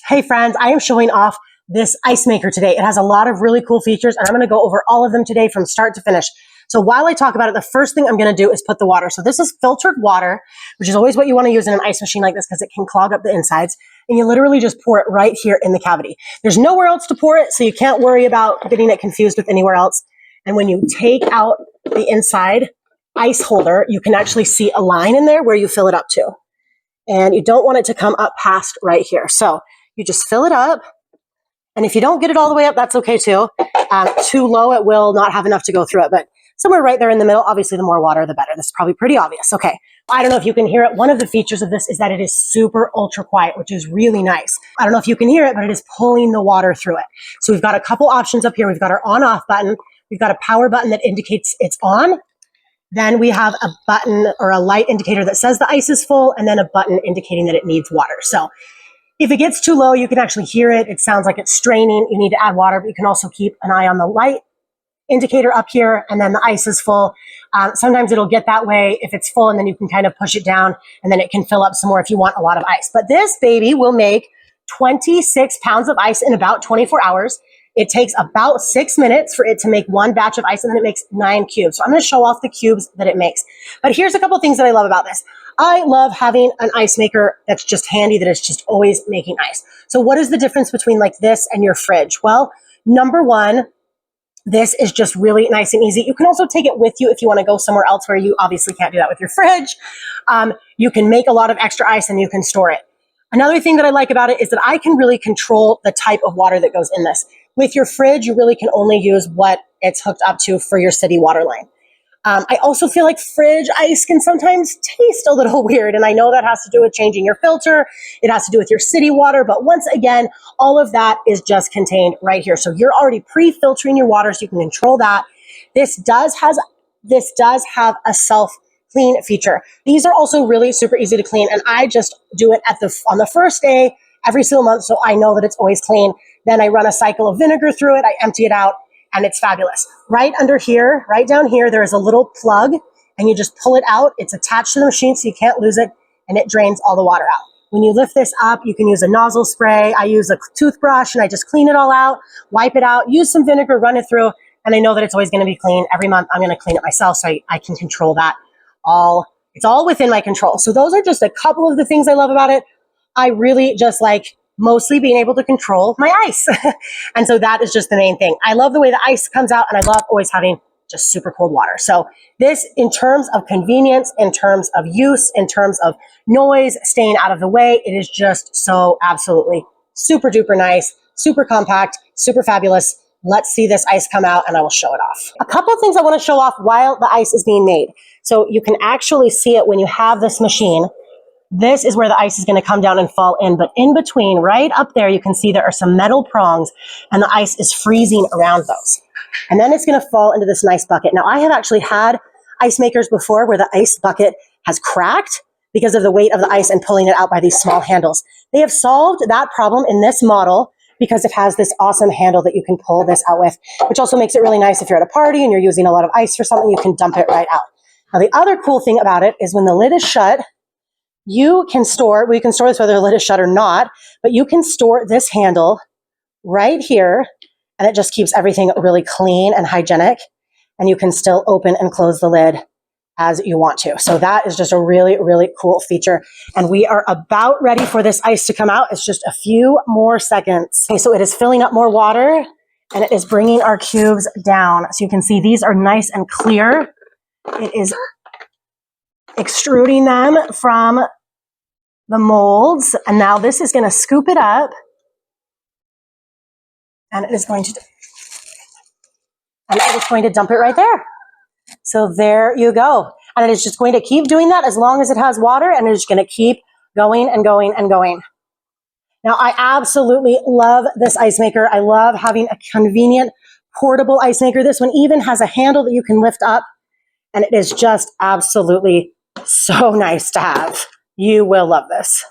Hey friends, I am showing off this ice maker today. It has a lot of really cool features and I'm going to go over all of them today from start to finish. So while I talk about it, the first thing I'm going to do is put the water. So this is filtered water, which is always what you want to use in an ice machine like this because it can clog up the insides. And you literally just pour it right here in the cavity. There's nowhere else to pour it, so you can't worry about getting it confused with anywhere else. And when you take out the inside ice holder, you can actually see a line in there where you fill it up to. And you don't want it to come up past right here. So you just fill it up. And if you don't get it all the way up, that's okay too. Too low, it will not have enough to go through it. But somewhere right there in the middle, obviously the more water, the better. This is probably pretty obvious. Okay. I don't know if you can hear it. One of the features of this is that it is super ultra quiet, which is really nice. I don't know if you can hear it, but it is pulling the water through it. So we've got a couple options up here. We've got our on-off button. We've got a power button that indicates it's on. Then we have a button or a light indicator that says the ice is full, and then a button indicating that it needs water. So if it gets too low, you can actually hear it. It sounds like it's straining. You need to add water, but you can also keep an eye on the light indicator up here, and then the ice is full. Sometimes it'll get that way if it's full, and then you can kind of push it down, and then it can fill up some more if you want a lot of ice. But this baby will make 26 pounds of ice in about 24 hours. It takes about 6 minutes for it to make one batch of ice, and then it makes 9 cubes. So I'm going to show off the cubes that it makes. But here's a couple things that I love about this. I love having an ice maker that's just handy, that is just always making ice. So what is the difference between like this and your fridge? Well, number one, this is just really nice and easy. You can also take it with you if you want to go somewhere else where you obviously can't do that with your fridge. You can make a lot of extra ice and you can store it. Another thing that I like about it is that I can really control the type of water that goes in this. With your fridge, you really can only use what it's hooked up to for your city water line. I also feel like fridge ice can sometimes taste a little weird, and I know that has to do with changing your filter. It has to do with your city water, but once again, all of that is just contained right here. So you're already pre-filtering your water, so you can control that. This does have a self-clean feature. These are also really super easy to clean, and I just do it on the first day every single month, so I know that it's always clean. Then I run a cycle of vinegar through it, I empty it out, and it's fabulous. Right under here, right down here, there is a little plug, and you just pull it out. It's attached to the machine, so you can't lose it, and it drains all the water out. When you lift this up, you can use a nozzle spray. I use a toothbrush, and I just clean it all out, wipe it out, use some vinegar, run it through, and I know that it's always gonna be clean. Every month, I'm gonna clean it myself, so I can control that all. It's all within my control. So those are just a couple of the things I love about it. I really just like mostly being able to control my ice. And so that is just the main thing. I love the way the ice comes out, and I love always having just super cold water. So this, in terms of convenience, in terms of use, in terms of noise, staying out of the way, it is just so absolutely super duper nice, super compact, super fabulous. Let's see this ice come out and I will show it off. A couple of things I want to show off while the ice is being made. So you can actually see it when you have this machine. This is where the ice is going to come down and fall in, but in between, right up there, you can see there are some metal prongs, and the ice is freezing around those. And then it's going to fall into this nice bucket. Now, I have actually had ice makers before where the ice bucket has cracked because of the weight of the ice and pulling it out by these small handles. They have solved that problem in this model because it has this awesome handle that you can pull this out with, which also makes it really nice if you're at a party and you're using a lot of ice for something, you can dump it right out. Now, the other cool thing about it is when the lid is shut, you can store this whether the lid is shut or not, but you can store this handle right here, and it just keeps everything really clean and hygienic, and you can still open and close the lid as you want to. So that is just a really, really cool feature. And we are about ready for this ice to come out. It's just a few more seconds. Okay, so it is filling up more water, and it is bringing our cubes down. So you can see these are nice and clear. It is extruding them from the molds, and now this is going to scoop it up, and it is going to dump it right there. So there you go, and it is just going to keep doing that as long as it has water, and it is going to keep going and going and going. Now, I absolutely love this ice maker. I love having a convenient portable ice maker. This one even has a handle that you can lift up, and it is just absolutely so nice to have. You will love this.